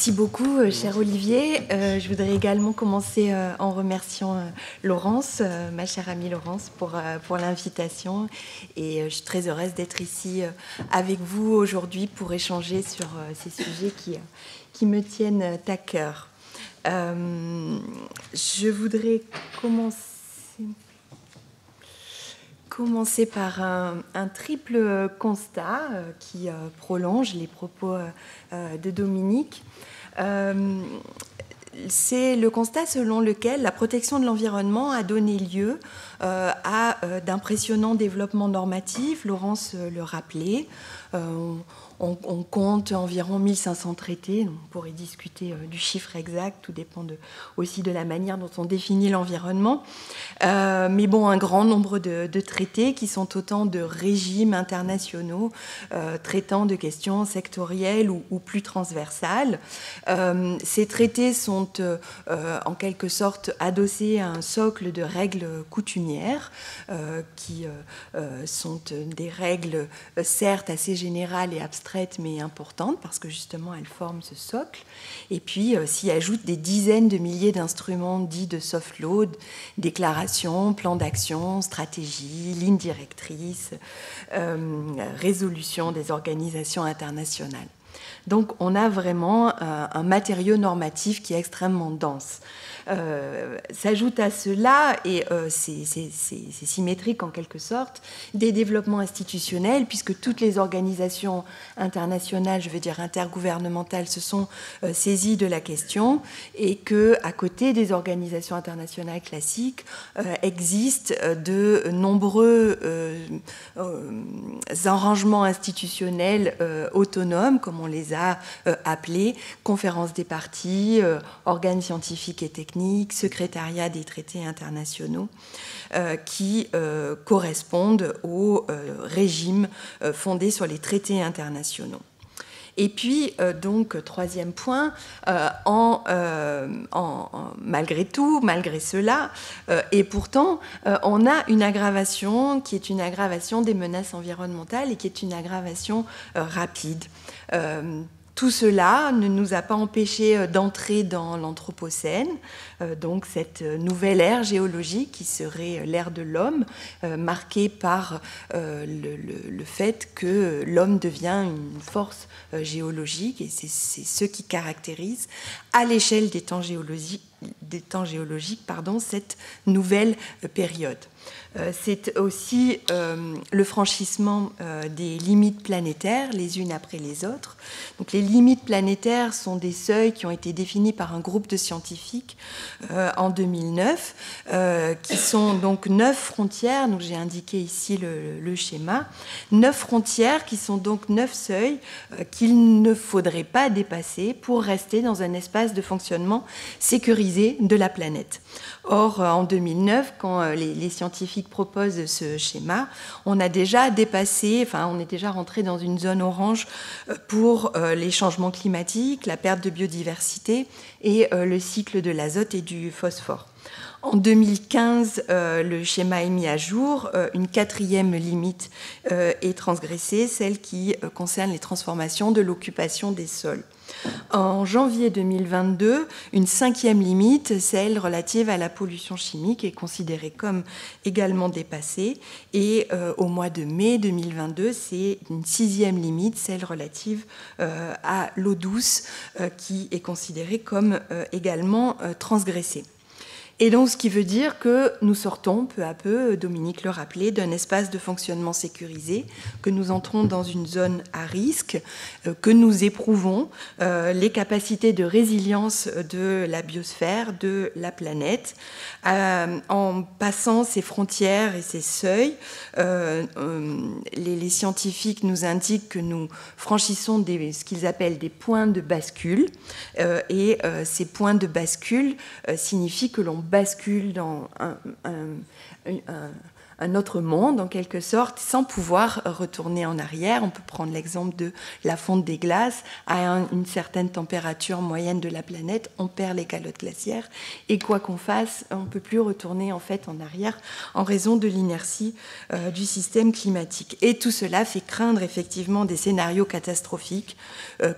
Merci beaucoup, cher Olivier. Je voudrais également commencer en remerciant Laurence, ma chère amie Laurence, pour l'invitation. Et je suis très heureuse d'être ici avec vous aujourd'hui pour échanger sur ces sujets qui me tiennent à cœur. Je voudrais commencer par un triple constat qui prolonge les propos de Dominique. C'est le constat selon lequel la protection de l'environnement a donné lieu à d'impressionnants développements normatifs. Laurence le rappelait. On compte environ 1500 traités. On pourrait discuter du chiffre exact, tout dépend aussi de la manière dont on définit l'environnement. Mais bon, un grand nombre de traités qui sont autant de régimes internationaux traitant de questions sectorielles ou plus transversales. Ces traités sont en quelque sorte adossés à un socle de règles coutumières qui sont des règles certes assez générales et abstraites, mais importantes, parce que justement elles forment ce socle. Et puis s'y ajoutent des dizaines de milliers d'instruments dits de soft law, déclarations, plans d'action, stratégies, lignes directrices, résolutions des organisations internationales. Donc on a vraiment un matériau normatif qui est extrêmement dense. S'ajoute à cela, et c'est symétrique en quelque sorte, des développements institutionnels, puisque toutes les organisations internationales, je veux dire intergouvernementales, se sont saisies de la question, et qu'à côté des organisations internationales classiques, existent de nombreux arrangements institutionnels autonomes, comme on les a appelés, conférences des parties, organes scientifiques et techniques, secrétariat des traités internationaux, qui correspondent au régime fondé sur les traités internationaux. Et puis, donc, troisième point, malgré tout, malgré cela, et pourtant, on a une aggravation qui est une aggravation des menaces environnementales et qui est une aggravation rapide. Tout cela ne nous a pas empêchés d'entrer dans l'Anthropocène, donc cette nouvelle ère géologique qui serait l'ère de l'homme, marquée par le fait que l'homme devient une force géologique, et c'est ce qui caractérise à l'échelle des temps géologiques, cette nouvelle période. C'est aussi le franchissement des limites planétaires les unes après les autres. Donc, les limites planétaires sont des seuils qui ont été définis par un groupe de scientifiques en 2009, qui sont donc 9 frontières. Donc, j'ai indiqué ici le schéma. 9 frontières qui sont donc 9 seuils qu'il ne faudrait pas dépasser pour rester dans un espace de fonctionnement sécurisé de la planète. Or, en 2009, quand les scientifiques proposent ce schéma, on a déjà dépassé, on est déjà rentré dans une zone orange pour les changements climatiques, la perte de biodiversité et le cycle de l'azote et du phosphore. En 2015, le schéma est mis à jour. Une 4e limite est transgressée, celle qui concerne les transformations de l'occupation des sols. En janvier 2022, une 5e limite, celle relative à la pollution chimique, est considérée comme également dépassée. Et au mois de mai 2022, c'est une 6e limite, celle relative à l'eau douce, qui est considérée comme également transgressée. Et donc, ce qui veut dire que nous sortons peu à peu, Dominique le rappelait, d'un espace de fonctionnement sécurisé, que nous entrons dans une zone à risque, que nous éprouvons les capacités de résilience de la biosphère, de la planète. En passant ces frontières et ces seuils, les scientifiques nous indiquent que nous franchissons ce qu'ils appellent des points de bascule. Et ces points de bascule signifient que l'on bascule dans un autre monde, en quelque sorte, sans pouvoir retourner en arrière. On peut prendre l'exemple de la fonte des glaces. À une certaine température moyenne de la planète, on perd les calottes glaciaires. Et quoi qu'on fasse, on ne peut plus retourner en fait en arrière en raison de l'inertie du système climatique. Et tout cela fait craindre effectivement des scénarios catastrophiques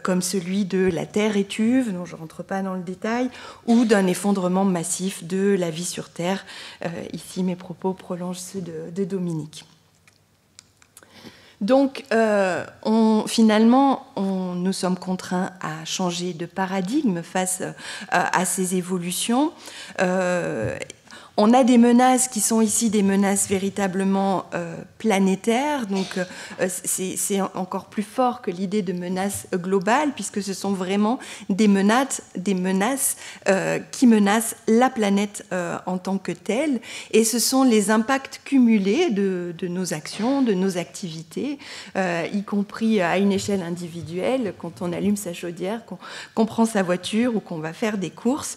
comme celui de la Terre étuve, dont je ne rentre pas dans le détail, ou d'un effondrement massif de la vie sur Terre. Ici, mes propos prolongent ceux de Dominique. Donc, finalement, nous sommes contraints à changer de paradigme face à ces évolutions. On a des menaces qui sont ici des menaces véritablement planétaires, donc c'est encore plus fort que l'idée de menace globale, puisque ce sont vraiment des menaces qui menacent la planète en tant que telle, et ce sont les impacts cumulés de nos actions, de nos activités, y compris à une échelle individuelle, quand on allume sa chaudière, qu'on prend sa voiture ou qu'on va faire des courses.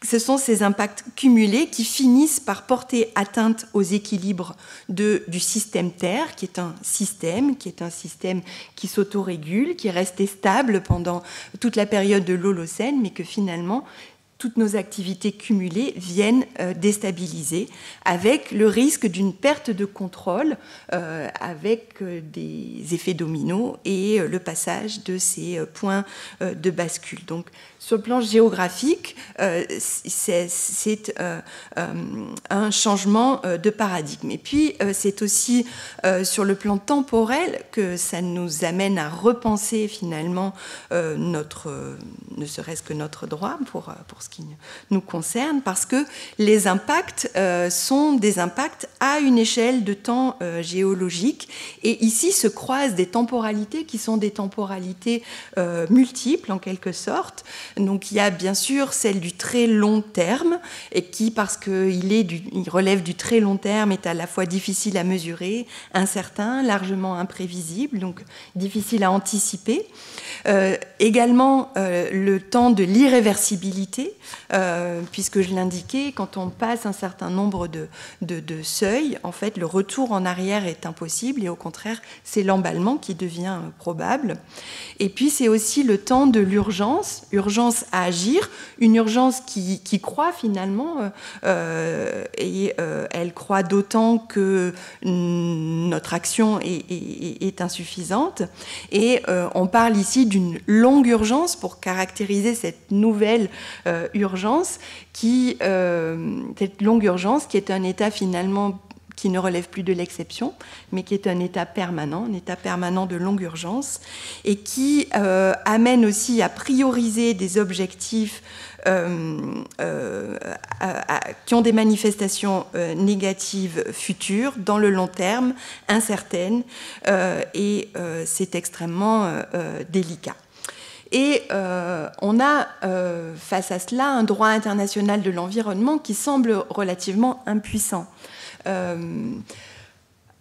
Ce sont ces impacts cumulés qui finissent par porter atteinte aux équilibres du système Terre, qui est un système qui s'autorégule, qui est resté stable pendant toute la période de l'Holocène, mais que finalement, toutes nos activités cumulées viennent déstabiliser, avec le risque d'une perte de contrôle, avec des effets dominos et le passage de ces points de bascule. Donc, sur le plan géographique, c'est un changement de paradigme. Et puis, c'est aussi sur le plan temporel que ça nous amène à repenser finalement ne serait-ce que notre droit pour ce qui nous concerne, parce que les impacts sont des impacts à une échelle de temps géologique. Et ici se croisent des temporalités qui sont des temporalités multiples, en quelque sorte. Donc il y a bien sûr celle du très long terme, et qui, parce qu'il relève du très long terme, est à la fois difficile à mesurer, incertain, largement imprévisible, donc difficile à anticiper. Également le temps de l'irréversibilité, puisque je l'indiquais, quand on passe un certain nombre de seuils, en fait, le retour en arrière est impossible, et au contraire, c'est l'emballement qui devient probable. Et puis, c'est aussi le temps de l'urgence à agir, une urgence qui croît finalement, et elle croît d'autant que notre action est insuffisante. Et on parle ici d'une longue urgence pour caractériser cette nouvelle urgence, cette longue urgence qui est un état finalement qui ne relève plus de l'exception, mais qui est un état permanent de longue urgence, et qui amène aussi à prioriser des objectifs qui ont des manifestations négatives futures, dans le long terme, incertaines, et c'est extrêmement délicat. Et on a face à cela un droit international de l'environnement qui semble relativement impuissant.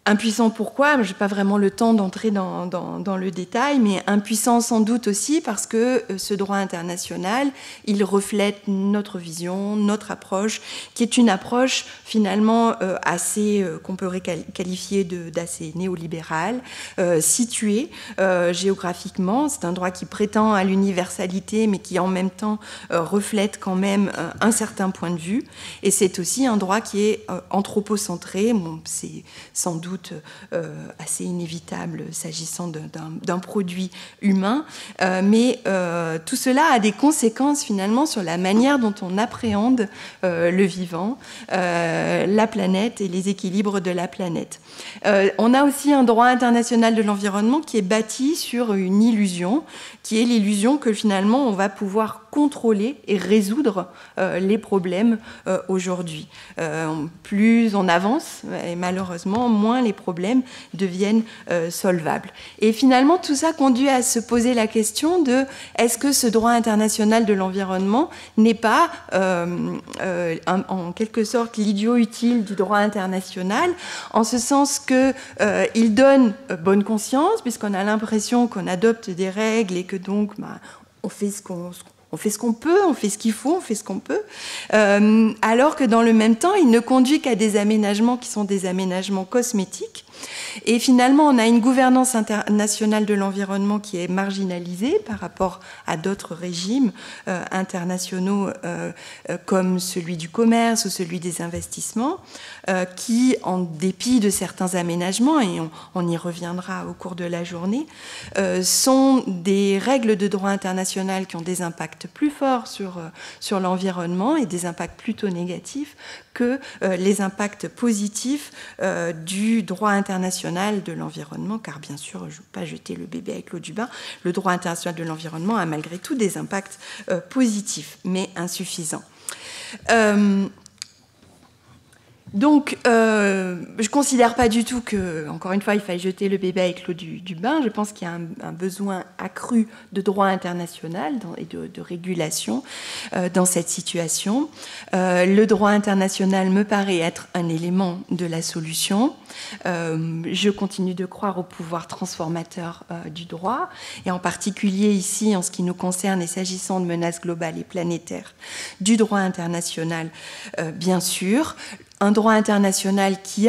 Impuissant pourquoi ? Je n'ai pas vraiment le temps d'entrer dans le détail, mais impuissant sans doute aussi parce que ce droit international, il reflète notre vision, notre approche, qui est une approche finalement assez, qu'on peut qualifier d'assez néolibérale, située géographiquement. C'est un droit qui prétend à l'universalité, mais qui en même temps reflète quand même un certain point de vue. Et c'est aussi un droit qui est anthropocentré. Bon, c'est sans doute assez inévitable s'agissant d'un produit humain, mais tout cela a des conséquences finalement sur la manière dont on appréhende le vivant, la planète et les équilibres de la planète. On a aussi un droit international de l'environnement qui est bâti sur une illusion, qui est l'illusion que finalement on va pouvoir contrôler et résoudre les problèmes aujourd'hui. Plus on avance, et malheureusement, moins les problèmes deviennent solvables. Et finalement, tout ça conduit à se poser la question de est-ce que ce droit international de l'environnement n'est pas en quelque sorte l'idiot utile du droit international, en ce sens qu'il donne bonne conscience, puisqu'on a l'impression qu'on adopte des règles et que donc on fait on fait ce qu'on peut, on fait ce qu'il faut, on fait ce qu'on peut, alors que dans le même temps, il ne conduit qu'à des aménagements qui sont des aménagements cosmétiques. Et finalement, on a une gouvernance internationale de l'environnement qui est marginalisée par rapport à d'autres régimes internationaux comme celui du commerce ou celui des investissements, qui, en dépit de certains aménagements, et on y reviendra au cours de la journée, sont des règles de droit international qui ont des impacts plus forts sur l'environnement et des impacts plutôt négatifs que les impacts positifs du droit international de l'environnement, car bien sûr, je ne veux pas jeter le bébé avec l'eau du bain, le droit international de l'environnement a malgré tout des impacts positifs, mais insuffisants. Donc, je ne considère pas du tout que, encore une fois, il faille jeter le bébé avec l'eau du bain. Je pense qu'il y a un besoin accru de droit international et de régulation dans cette situation. Le droit international me paraît être un élément de la solution. Je continue de croire au pouvoir transformateur du droit, et en particulier ici, en ce qui nous concerne et s'agissant de menaces globales et planétaires, du droit international, bien sûr. Un droit international qui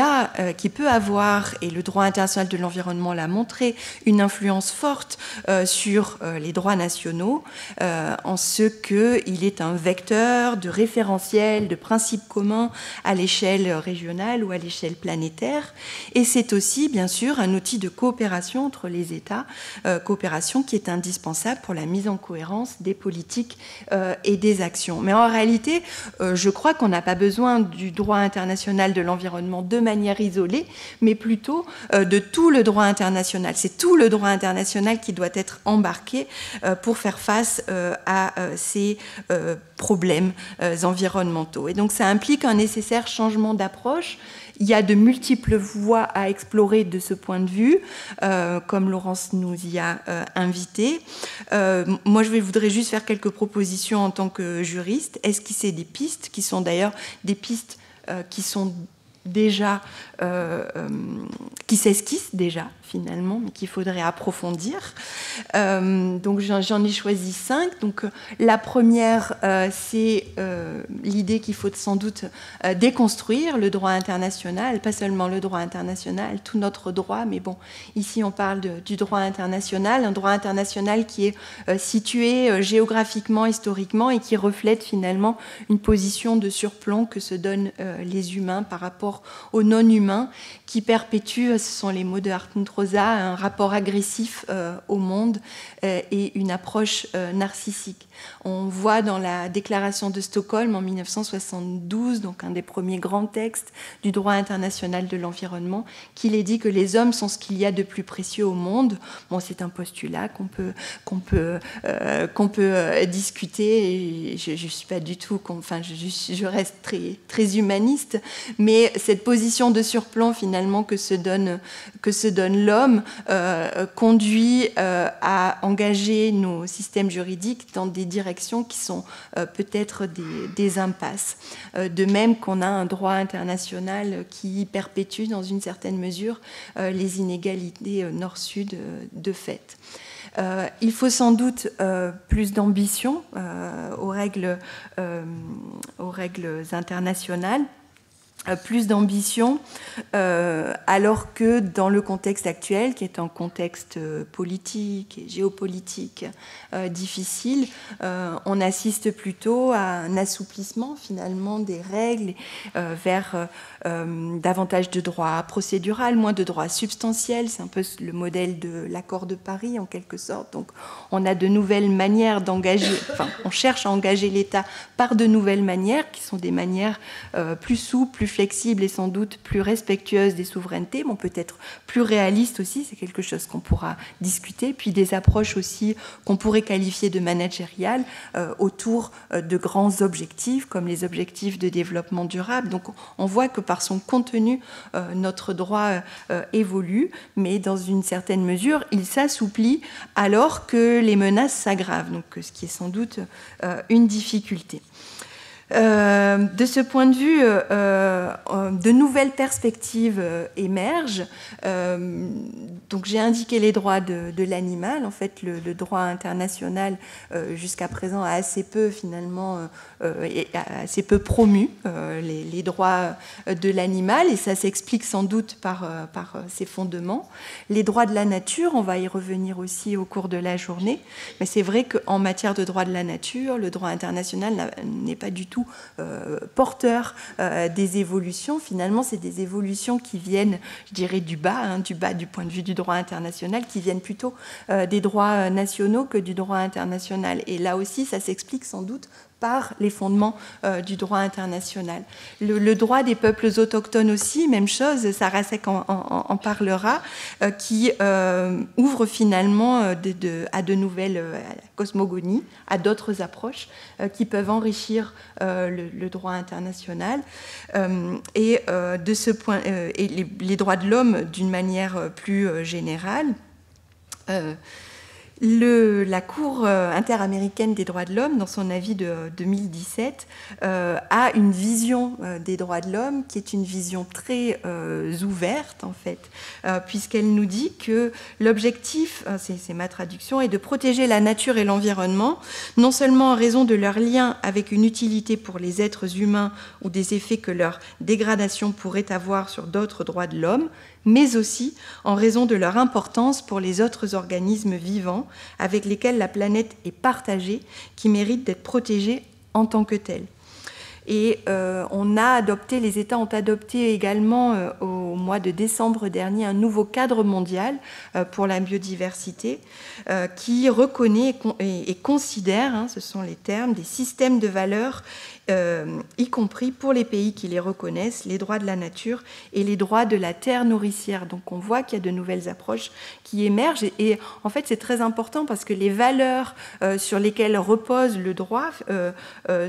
peut avoir, et le droit international de l'environnement l'a montré, une influence forte sur les droits nationaux, en ce qu'il est un vecteur de référentiel, de principes communs à l'échelle régionale ou à l'échelle planétaire. Et c'est aussi, bien sûr, un outil de coopération entre les États, coopération qui est indispensable pour la mise en cohérence des politiques et des actions. Mais en réalité, je crois qu'on n'a pas besoin du droit international de l'environnement de manière isolée, mais plutôt de tout le droit international. C'est tout le droit international qui doit être embarqué pour faire face à ces problèmes environnementaux. Et donc ça implique un nécessaire changement d'approche. Il y a de multiples voies à explorer de ce point de vue, comme Laurence nous y a invité. Moi, je voudrais juste faire quelques propositions en tant que juriste, esquisser des pistes, qui sont d'ailleurs des pistes qui sont déjà, qui s'esquissent déjà finalement, mais qu'il faudrait approfondir. Donc j'en ai choisi 5. Donc la première, c'est l'idée qu'il faut sans doute déconstruire le droit international, pas seulement le droit international, tout notre droit, mais bon, ici on parle du droit international, un droit international qui est situé géographiquement, historiquement, et qui reflète finalement une position de surplomb que se donnent les humains par rapport aux non-humains, qui perpétuent, ce sont les mots de Hartmut Rosa, un rapport agressif au monde et une approche narcissique. On voit dans la déclaration de Stockholm en 1972, donc un des premiers grands textes du droit international de l'environnement, qu'il est dit que les hommes sont ce qu'il y a de plus précieux au monde. Bon, c'est un postulat qu'on peut discuter, et je suis pas du tout, enfin, je reste très, très humaniste, mais cette position de surplomb finalement que se donne l'homme conduit à engager nos systèmes juridiques dans des directions qui sont peut-être des impasses. De même qu'on a un droit international qui perpétue dans une certaine mesure les inégalités nord-sud de fait. Il faut sans doute plus d'ambition aux règles internationales, plus d'ambition, alors que dans le contexte actuel, qui est un contexte politique et géopolitique difficile, on assiste plutôt à un assouplissement finalement des règles vers davantage de droit procédural, moins de droit substantiel. C'est un peu le modèle de l'accord de Paris en quelque sorte. Donc on a de nouvelles manières d'engager, enfin on cherche à engager l'État par de nouvelles manières qui sont des manières plus souples, plus flexibles et sans doute plus respectueuses des souverainetés, bon, peut-être plus réalistes aussi, c'est quelque chose qu'on pourra discuter, puis des approches aussi qu'on pourrait qualifier de managériales autour de grands objectifs comme les objectifs de développement durable. Donc on voit que par son contenu, notre droit évolue, mais dans une certaine mesure, il s'assouplit alors que les menaces s'aggravent, donc ce qui est sans doute une difficulté. De ce point de vue, de nouvelles perspectives émergent. Donc j'ai indiqué les droits de l'animal. En fait, le droit international, jusqu'à présent, a assez peu, finalement, assez peu promu les droits de l'animal, et ça s'explique sans doute par ses fondements. Les droits de la nature, on va y revenir aussi au cours de la journée, mais c'est vrai qu'en matière de droits de la nature, le droit international n'est pas du tout porteur des évolutions. Finalement, c'est des évolutions qui viennent, je dirais, du bas du point de vue du droit international, qui viennent plutôt des droits nationaux que du droit international. Et là aussi, ça s'explique sans doute par les fondements du droit international. Le droit des peuples autochtones aussi, même chose, Sarah Seck en parlera, qui ouvre finalement à de nouvelles cosmogonies, à d'autres approches qui peuvent enrichir le droit international. Et de ce point, et les droits de l'homme d'une manière plus générale. La Cour interaméricaine des droits de l'homme, dans son avis de 2017, a une vision des droits de l'homme qui est une vision très ouverte, en fait, puisqu'elle nous dit que l'objectif, c'est ma traduction, est de protéger la nature et l'environnement, non seulement en raison de leur lien avec une utilité pour les êtres humains ou des effets que leur dégradation pourrait avoir sur d'autres droits de l'homme, mais aussi en raison de leur importance pour les autres organismes vivants avec lesquels la planète est partagée, qui méritent d'être protégés en tant que tels. Et les États ont adopté également au mois de décembre dernier un nouveau cadre mondial pour la biodiversité qui reconnaît et considère, ce sont les termes, des systèmes de valeurs, y compris pour les pays qui les reconnaissent, les droits de la nature et les droits de la terre nourricière. Donc on voit qu'il y a de nouvelles approches qui émergent et en fait c'est très important parce que les valeurs sur lesquelles repose le droit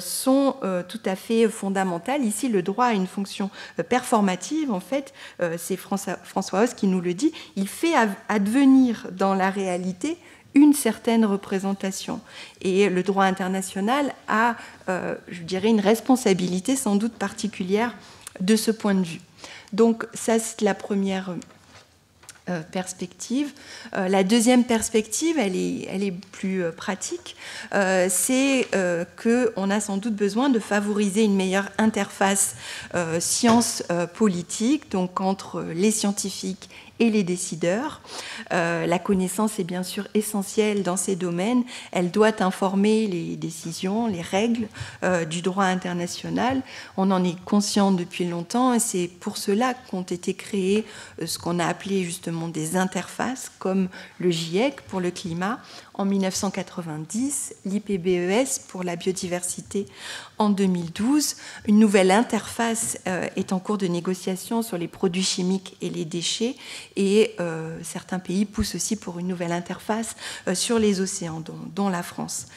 sont tout à fait fondamentales. Ici, le droit a une fonction performative. En fait, c'est François Hauss qui nous le dit. Il fait advenir dans la réalité une certaine représentation. Et le droit international a, je dirais, une responsabilité sans doute particulière de ce point de vue. Donc ça, c'est la première perspective. La deuxième perspective, elle est plus pratique, c'est qu'on a sans doute besoin de favoriser une meilleure interface science-politique, donc entre les scientifiques et les décideurs. La connaissance est bien sûr essentielle dans ces domaines. Elle doit informer les décisions, les règles du droit international. On en est conscient depuis longtemps et c'est pour cela qu'ont été créées ce qu'on a appelé justement des interfaces comme le GIEC pour le climat en 1990, l'IPBES pour la biodiversité en 2012. Une nouvelle interface est en cours de négociation sur les produits chimiques et les déchets et certains pays poussent aussi pour une nouvelle interface sur les océans, dont la France.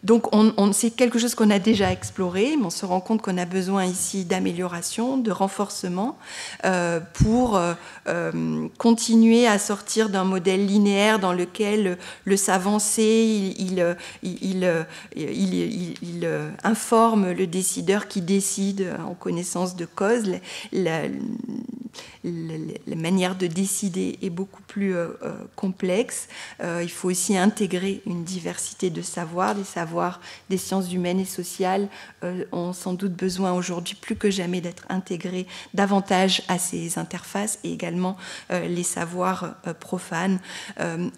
Donc c'est quelque chose qu'on a déjà exploré, mais on se rend compte qu'on a besoin ici d'amélioration, de renforcement pour continuer à sortir d'un modèle linéaire dans lequel le savant sait, il informe le décideur qui décide en connaissance de cause. La manière de décider est beaucoup plus complexe. Il faut aussi intégrer une diversité de savoirs. Les savoirs des sciences humaines et sociales ont sans doute besoin aujourd'hui plus que jamais d'être intégrés davantage à ces interfaces et également les savoirs profanes.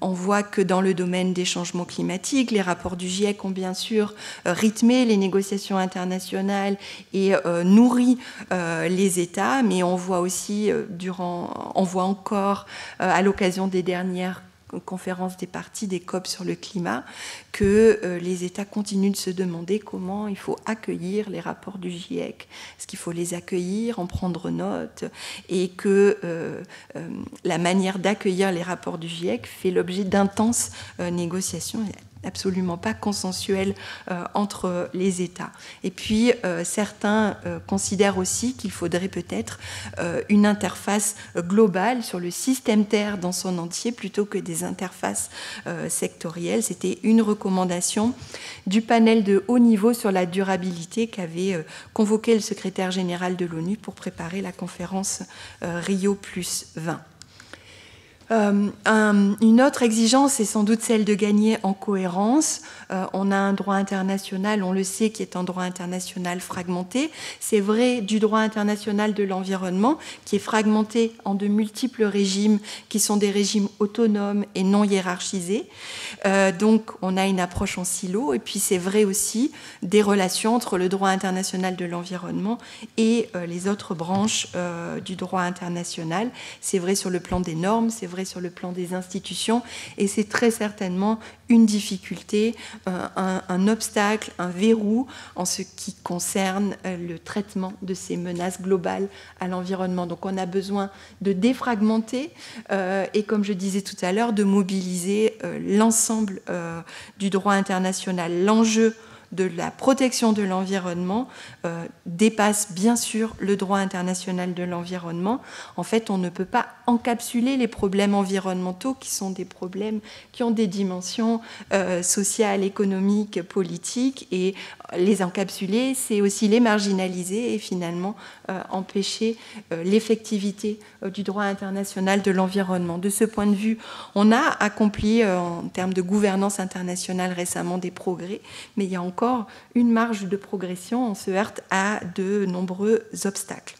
On voit que dans le domaine des changements climatiques, les rapports du GIEC ont bien sûr rythmé les négociations internationales et nourri les États, mais on voit aussi on voit encore à l'occasion des dernières conférences des parties des COP sur le climat que les États continuent de se demander comment il faut accueillir les rapports du GIEC. Est-ce qu'il faut les accueillir, en prendre note, et que la manière d'accueillir les rapports du GIEC fait l'objet d'intenses négociations. Il y a absolument pas consensuel entre les États. Et puis, certains considèrent aussi qu'il faudrait peut-être une interface globale sur le système Terre dans son entier plutôt que des interfaces sectorielles. C'était une recommandation du panel de haut niveau sur la durabilité qu'avait convoqué le secrétaire général de l'ONU pour préparer la conférence Rio + 20. Une autre exigence est sans doute celle de gagner en cohérence. On a un droit international, on le sait, qui est un droit international fragmenté. C'est vrai du droit international de l'environnement, qui est fragmenté en de multiples régimes, qui sont des régimes autonomes et non hiérarchisés. Donc, on a une approche en silo. Et puis, c'est vrai aussi des relations entre le droit international de l'environnement et les autres branches du droit international. C'est vrai sur le plan des normes, c'est vrai sur le plan des institutions, et c'est très certainement une difficulté, un obstacle, un verrou en ce qui concerne le traitement de ces menaces globales à l'environnement. Donc on a besoin de défragmenter et, comme je disais tout à l'heure, de mobiliser l'ensemble du droit international. L'enjeu de la protection de l'environnement dépasse bien sûr le droit international de l'environnement. En fait, on ne peut pas encapsuler les problèmes environnementaux qui sont des problèmes qui ont des dimensions sociales, économiques, politiques, et les encapsuler, c'est aussi les marginaliser et finalement empêcher l'effectivité du droit international de l'environnement. De ce point de vue, on a accompli en termes de gouvernance internationale récemment des progrès, mais il y a encore une marge de progression. On se heurte à de nombreux obstacles.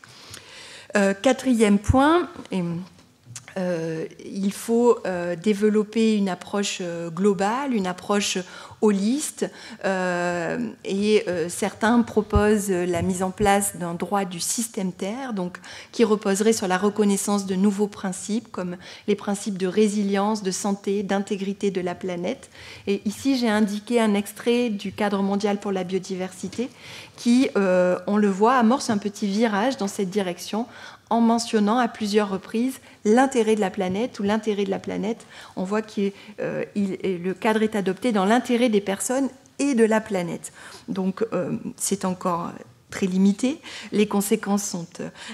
Quatrième point, il faut développer une approche globale, une approche holiste, et certains proposent la mise en place d'un droit du système Terre, donc, qui reposerait sur la reconnaissance de nouveaux principes, comme les principes de résilience, de santé, d'intégrité de la planète. Et ici, j'ai indiqué un extrait du cadre mondial pour la biodiversité qui, on le voit, amorce un petit virage dans cette direction en mentionnant à plusieurs reprises l'intérêt de la planète ou l'intérêt de la planète. On voit que le cadre est adopté dans l'intérêt des personnes et de la planète. Donc c'est encore très limité. Les conséquences sont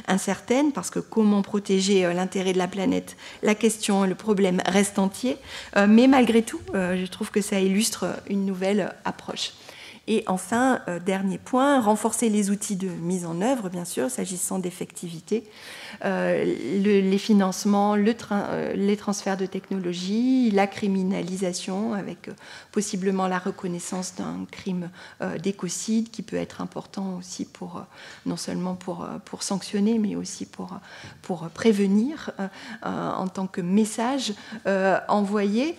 incertaines parce que comment protéger l'intérêt de la planète, la question, le problème reste entier. Mais malgré tout, je trouve que ça illustre une nouvelle approche. Et enfin, dernier point, renforcer les outils de mise en œuvre, bien sûr, s'agissant d'effectivité, les financements, les transferts de technologies, la criminalisation, avec possiblement la reconnaissance d'un crime d'écocide qui peut être important aussi pour, non seulement pour sanctionner, mais aussi pour prévenir en tant que message envoyé.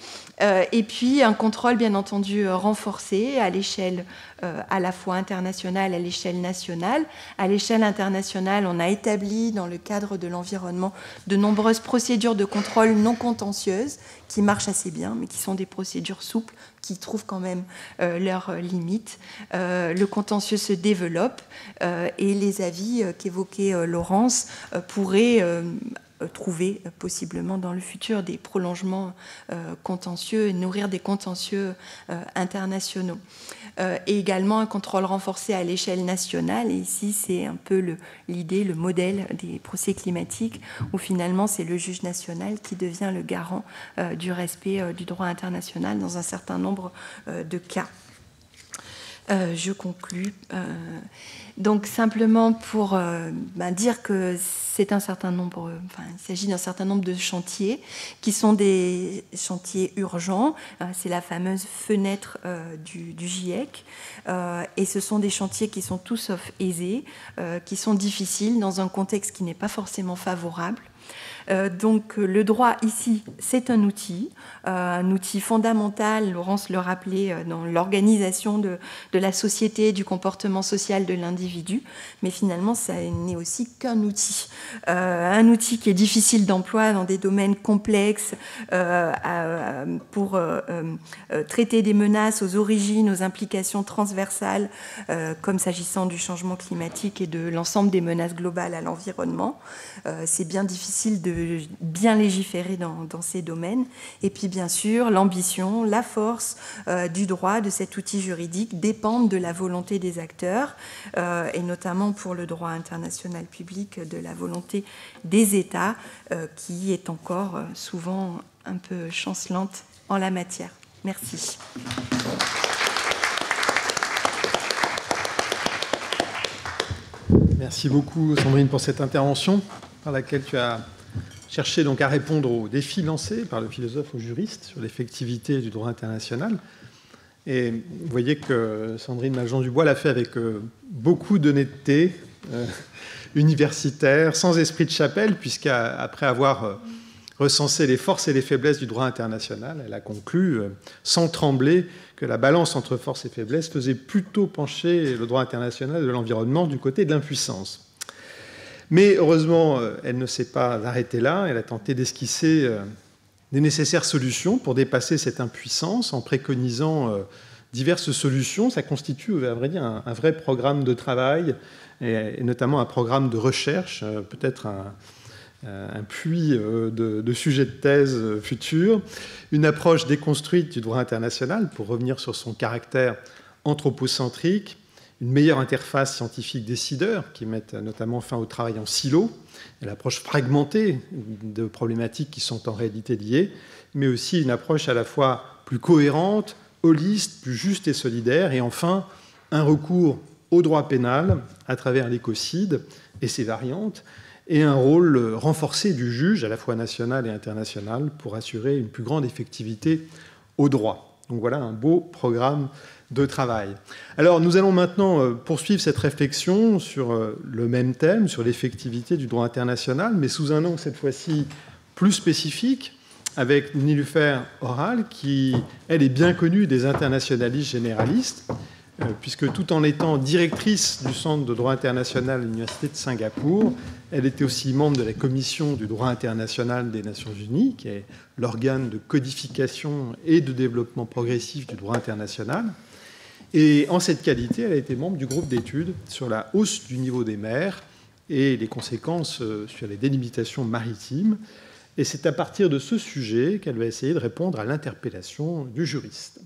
Et puis un contrôle, bien entendu, renforcé à l'échelle à la fois internationale, à l'échelle nationale. À l'échelle internationale, on a établi dans le cadre de l'environnement de nombreuses procédures de contrôle non contentieuses qui marchent assez bien, mais qui sont des procédures souples, qui trouvent quand même leurs limites. Le contentieux se développe et les avis qu'évoquait Laurence pourraient trouver possiblement dans le futur des prolongements contentieux et nourrir des contentieux internationaux. Et également un contrôle renforcé à l'échelle nationale. Et ici, c'est un peu l'idée, le modèle des procès climatiques, où finalement, c'est le juge national qui devient le garant du respect du droit international dans un certain nombre de cas. Je conclus. Donc simplement pour dire que c'est un certain nombre, il s'agit d'un certain nombre de chantiers qui sont des chantiers urgents. C'est la fameuse fenêtre du GIEC. Et ce sont des chantiers qui sont tout sauf aisés, qui sont difficiles dans un contexte qui n'est pas forcément favorable. Donc le droit ici, c'est un outil fondamental, Laurence le rappelait, dans l'organisation de de la société, du comportement social de l'individu, mais finalement, ça n'est aussi qu'un outil qui est difficile d'emploi dans des domaines complexes pour traiter des menaces aux origines, aux implications transversales, comme s'agissant du changement climatique et de l'ensemble des menaces globales à l'environnement. C'est bien difficile de bien légiférer dans ces domaines. Et puis, bien sûr, l'ambition, la force du droit, de cet outil juridique, dépendent de la volonté des acteurs, et notamment pour le droit international public, de la volonté des États, qui est encore souvent un peu chancelante en la matière. Merci. Merci beaucoup, Sandrine, pour cette intervention par laquelle tu as cherché donc à répondre aux défis lancés par le philosophe au juriste sur l'effectivité du droit international. Et vous voyez que Sandrine Maljean-Dubois l'a fait avec beaucoup d'honnêteté universitaire, sans esprit de chapelle, puisqu'après avoir recensé les forces et les faiblesses du droit international, elle a conclu, sans trembler, que la balance entre force et faiblesse faisait plutôt pencher le droit international de l'environnement du côté de l'impuissance. Mais heureusement, elle ne s'est pas arrêtée là. Elle a tenté d'esquisser des nécessaires solutions pour dépasser cette impuissance en préconisant diverses solutions. Ça constitue, à vrai dire, un vrai programme de travail et notamment un programme de recherche, peut-être un puits de sujets de thèse futurs, une approche déconstruite du droit international pour revenir sur son caractère anthropocentrique, une meilleure interface scientifique-décideur qui mette notamment fin au travail en silo, et l'approche fragmentée de problématiques qui sont en réalité liées, mais aussi une approche à la fois plus cohérente, holiste, plus juste et solidaire, et enfin un recours au droit pénal à travers l'écocide et ses variantes, et un rôle renforcé du juge, à la fois national et international, pour assurer une plus grande effectivité au droit. Donc voilà un beau programme de travail. Alors nous allons maintenant poursuivre cette réflexion sur le même thème, sur l'effectivité du droit international, mais sous un angle cette fois-ci plus spécifique, avec Nilüfer Oral, qui, elle, est bien connue des internationalistes généralistes, puisque tout en étant directrice du Centre de droit international de l'Université de Singapour, elle était aussi membre de la Commission du droit international des Nations Unies, qui est l'organe de codification et de développement progressif du droit international. Et en cette qualité, elle a été membre du groupe d'études sur la hausse du niveau des mers et les conséquences sur les délimitations maritimes. Et c'est à partir de ce sujet qu'elle va essayer de répondre à l'interpellation du juriste.